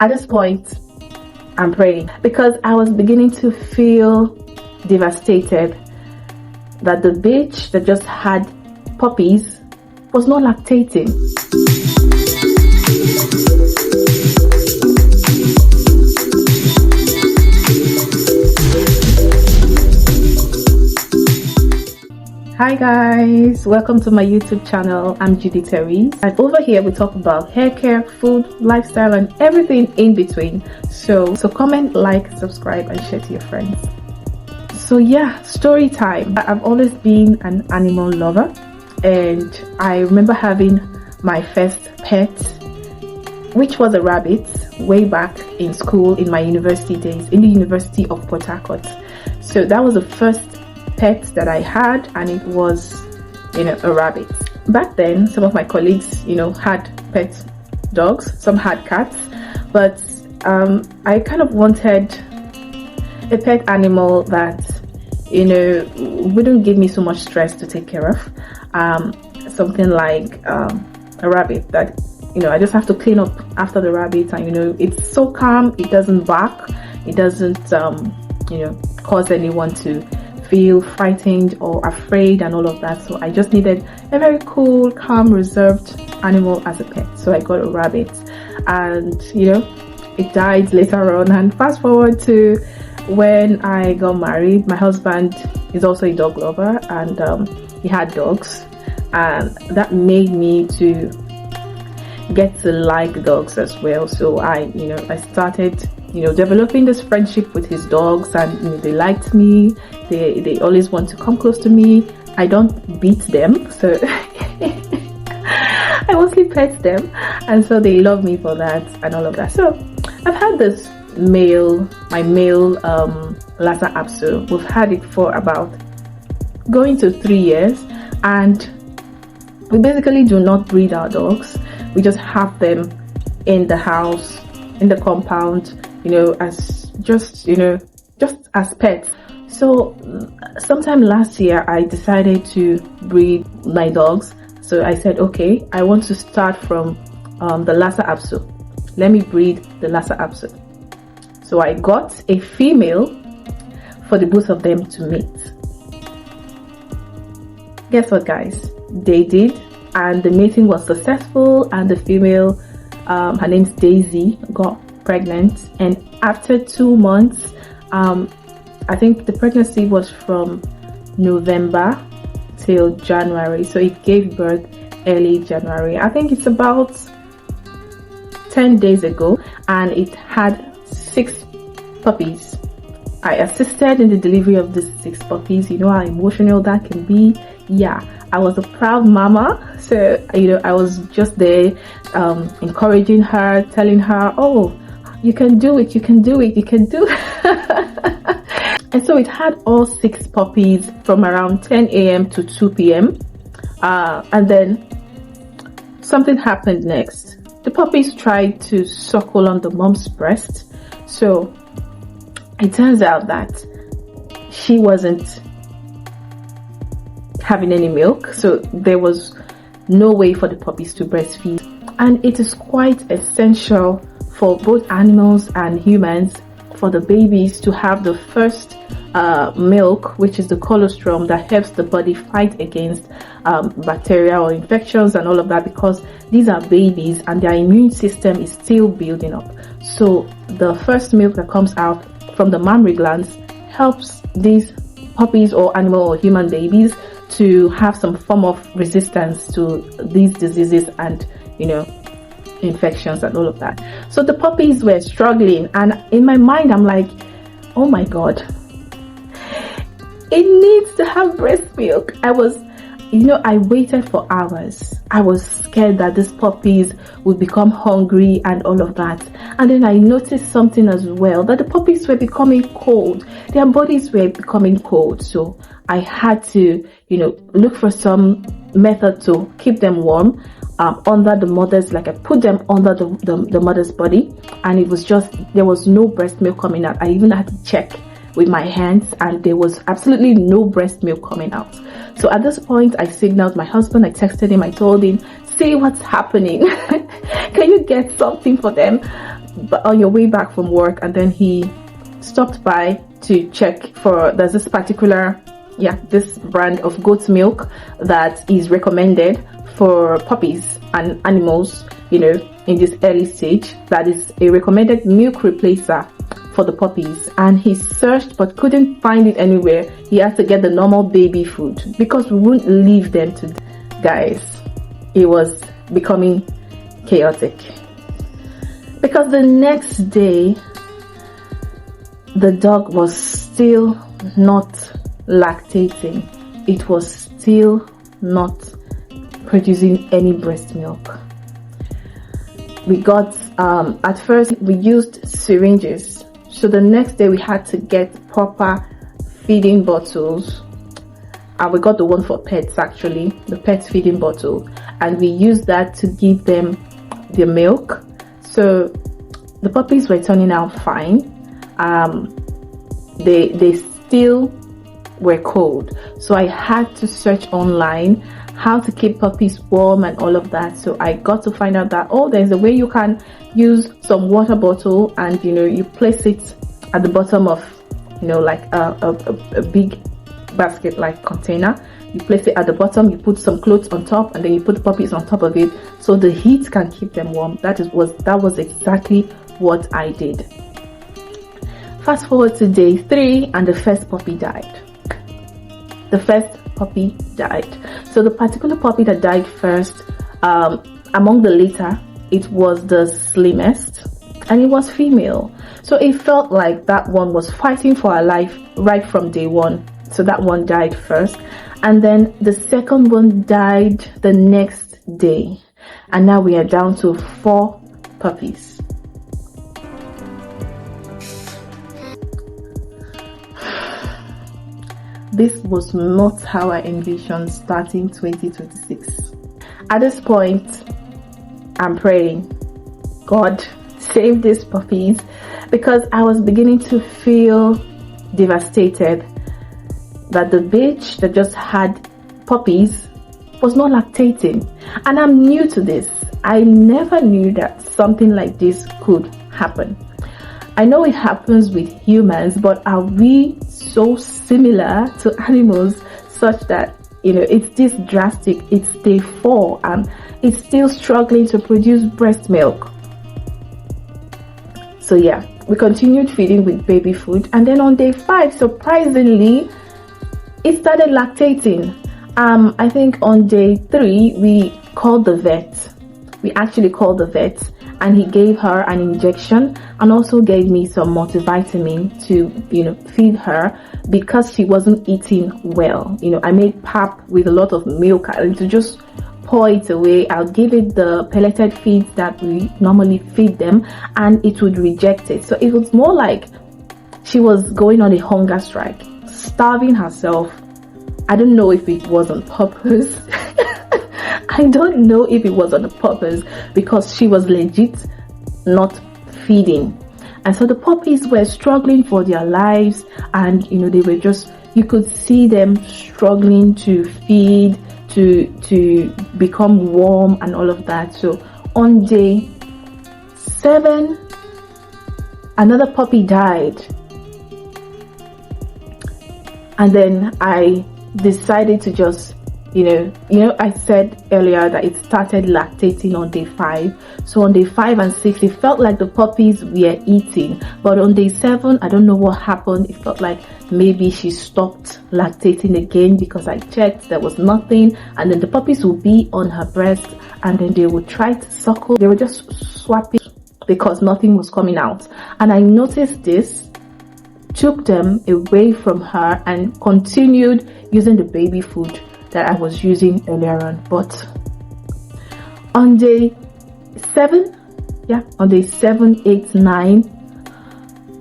At this point, I'm praying because I was beginning to feel devastated that the bitch that just had puppies was not lactating. Hi guys, welcome to my YouTube channel. I'm Judy Therese, and over here we talk about hair care, food, lifestyle, and everything in between. So comment, like, subscribe, and share to your friends. So yeah, story time. I've always been an animal lover, and I remember having my first pet, which was a rabbit, way back in school in my university days, in the University of Port Harcourt. So that was the first pet that I had, and it was, a rabbit. Back then, some of my colleagues, had pet dogs, some had cats, but I kind of wanted a pet animal that, wouldn't give me so much stress to take care of. Something like a rabbit that, I just have to clean up after the rabbit, and it's so calm, it doesn't bark, it doesn't, cause anyone to feel frightened or afraid and all of that. So I just needed a very cool, calm, reserved animal as a pet. So I got a rabbit, and it died later on. And fast forward to when I got married, my husband is also a dog lover, and he had dogs, and that made me to get to like dogs as well. So I started developing this friendship with his dogs, and they liked me. They always want to come close to me. I don't beat them, so I mostly pet them, and so they love me for that and all of that. So I've had this my male Lhasa Apso. We've had it for about going to 3 years, and we basically do not breed our dogs. We just have them in the house, in the compound, as just as pets. So sometime last year I decided to breed my dogs. So I said, okay, I want to start from the Lhasa Apso. Let me breed the Lhasa Apso. So I got a female for the both of them to mate. Guess what, guys? They did, and the mating was successful, and the female, her name's Daisy, got pregnant. And after 2 months, I think the pregnancy was from November till January, so it gave birth early January. I think it's about 10 days ago, and it had 6 puppies. I assisted in the delivery of these 6 puppies. You know how emotional that can be. Yeah, I was a proud mama, so I was just there encouraging her, telling her, oh, you can do it, you can do it, you can do it. And so it had all 6 puppies from around 10 a.m. to 2 p.m. And then something happened next. The puppies tried to suckle on the mom's breast. So it turns out that she wasn't having any milk. So there was no way for the puppies to breastfeed. And it is quite essential for both animals and humans for the babies to have the first milk, which is the colostrum that helps the body fight against bacteria or infections and all of that, because these are babies and their immune system is still building up. So the first milk that comes out from the mammary glands helps these puppies or animal or human babies to have some form of resistance to these diseases and infections and all of that. So the puppies were struggling, and in my mind I'm like, oh my god, it needs to have breast milk. I waited for hours. I was scared that these puppies would become hungry and all of that. And then I noticed something as well, that the puppies were becoming cold. Their bodies were becoming cold. So I had to, look for some method to keep them warm. Under the mother's, like I put them under the mother's body, and it was just, there was no breast milk coming out. I even had to check with my hands, and there was absolutely no breast milk coming out. So at this point I signaled my husband. I texted him, I told him, see what's happening. Can you get something for them? on your way back from work, and then he stopped by to check for, there's this particular, this brand of goat's milk that is recommended for puppies and animals, you know, in this early stage, that is a recommended milk replacer for the puppies. And he searched but couldn't find it anywhere. He had to get the normal baby food because we wouldn't leave them to. Guys, it was becoming chaotic, because the next day the dog was still not lactating. It was still not producing any breast milk. We got at first we used syringes, so the next day we had to get proper feeding bottles, and we got the one for pets, actually, the pet feeding bottle, and we used that to give them the milk. So the puppies were turning out fine. They still were cold, so I had to search online how to keep puppies warm and all of that. So I got to find out that, oh, there's a way you can use some water bottle, and you know, you place it at the bottom of, you know, like a big basket like container. You place it at the bottom, you put some clothes on top, and then you put the puppies on top of it, so the heat can keep them warm. That was exactly what I did. Fast forward to day 3, and the first puppy died. The first puppy died. So the particular puppy that died first, among the litter, it was the slimmest, and it was female. So it felt like that one was fighting for her life right from day 1. So that one died first, and then the second one died the next day, and now we are down to 4 puppies. This was not how I envisioned starting 2026. At this point, I'm praying, God, save these puppies, because I was beginning to feel devastated that the bitch that just had puppies was not lactating. And I'm new to this. I never knew that something like this could happen. I know it happens with humans, but are we so similar to animals such that, you know, it's this drastic? It's day 4 and it's still struggling to produce breast milk. So yeah, we continued feeding with baby food, and then on day 5, surprisingly, it started lactating. I think on day 3 we called the vet. We actually called the vet, and he gave her an injection and also gave me some multivitamin to, you know, feed her, because she wasn't eating well. You know, I made pap with a lot of milk, and to just pour it away, I'll give it the pelleted feeds that we normally feed them, and it would reject it. So it was more like she was going on a hunger strike, starving herself. I don't know if it was on purpose. I don't know if it was on purpose, because she was legit not feeding. And so the puppies were struggling for their lives, and you know, they were just, you could see them struggling to feed, to become warm and all of that. So on day 7, another puppy died, and then I decided to just, you know, I said earlier that it started lactating on day 5. So on day 5 and 6, it felt like the puppies were eating, but on day 7, I don't know what happened. It felt like maybe she stopped lactating again, because I checked, there was nothing. And then the puppies would be on her breast, and then they would try to suckle. They were just swapping because nothing was coming out. And I noticed this, took them away from her, and continued using the baby food that I was using earlier on. But on day 7, on day 7, 8, 9,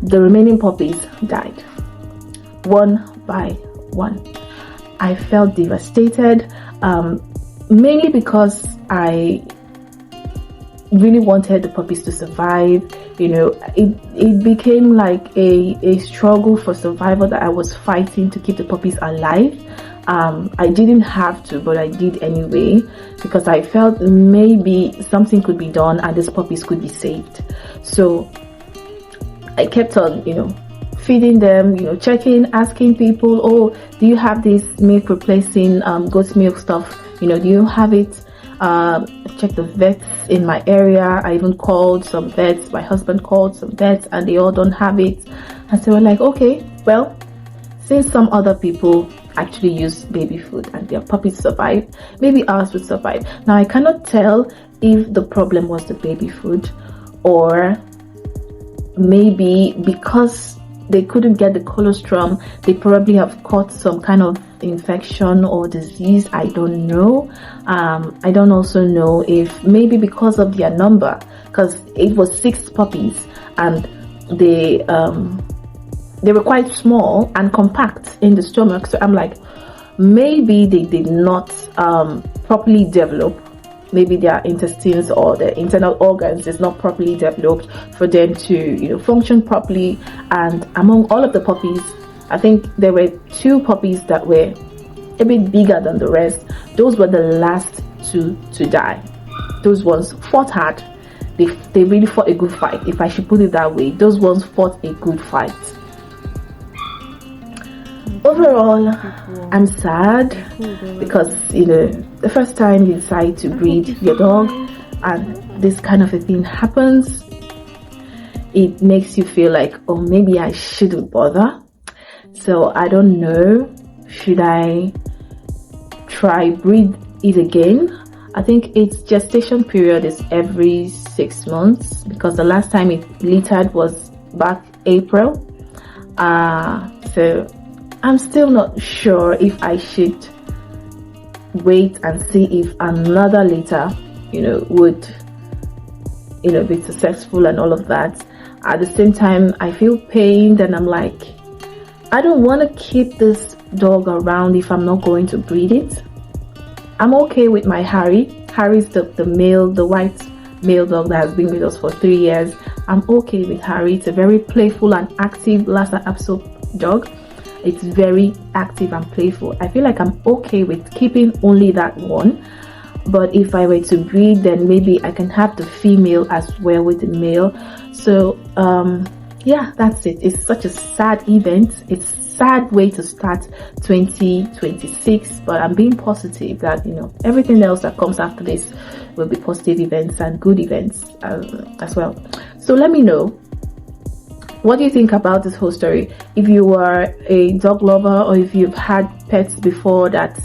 the remaining puppies died, one by one. I felt devastated, mainly because I really wanted the puppies to survive. You know, it became like a struggle for survival that I was fighting to keep the puppies alive. I didn't have to, but I did anyway, because I felt maybe something could be done and these puppies could be saved. So I kept on, feeding them, checking, asking people, oh, do you have this milk replacing goat milk stuff? Do you have it? Check the vets in my area. I even called some vets. My husband called some vets and they all don't have it. And so we're like, okay, well, since some other people actually use baby food and their puppies survive, maybe ours would survive. Now I cannot tell if the problem was the baby food, or maybe because they couldn't get the colostrum, they probably have caught some kind of infection or disease. I don't know. I don't also know if maybe because of their number, because it was 6 puppies and they were quite small and compact in the stomach. So I'm like, maybe they did not properly develop. Maybe their intestines or their internal organs is not properly developed for them to function properly. And among all of the puppies, I think there were 2 puppies that were a bit bigger than the rest. Those were the last 2 to die. Those ones fought hard. They really fought a good fight, if I should put it that way. Those ones fought a good fight. Overall, I'm sad because the first time you decide to breed your dog and this kind of a thing happens, it makes you feel like, oh, maybe I shouldn't bother. So I don't know, should I try breed it again? I think its gestation period is every 6 months, because the last time it littered was back April. So I'm still not sure if I should wait and see if another litter, would, be successful and all of that. At the same time, I feel pained and I'm like, I don't want to keep this dog around if I'm not going to breed it. I'm okay with my Harry. Harry's the white male dog that has been with us for 3 years. I'm okay with Harry. It's a very playful and active Lhasa Apso dog. It's very active and playful. I feel like I'm okay with keeping only that one. But if I were to breed, then maybe I can have the female as well with the male. So yeah, that's it. It's such a sad event. It's a sad way to start 2026, but I'm being positive that everything else that comes after this will be positive events and good events as well. So let me know, what do you think about this whole story? If you are a dog lover, or if you've had pets before that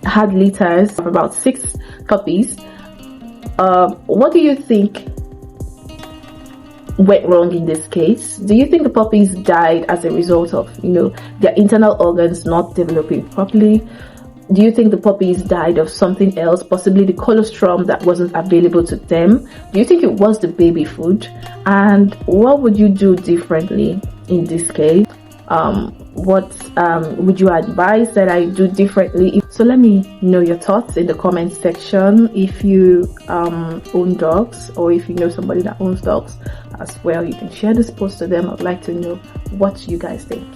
had litters of about 6 puppies, what do you think went wrong in this case? Do you think the puppies died as a result of their internal organs not developing properly? Do you think the puppies died of something else, possibly the colostrum that wasn't available to them? Do you think it was the baby food? And what would you do differently in this case? What would you advise that I do differently? So let me know your thoughts in the comment section. If you own dogs, or if you know somebody that owns dogs as well, you can share this post to them. I'd like to know what you guys think.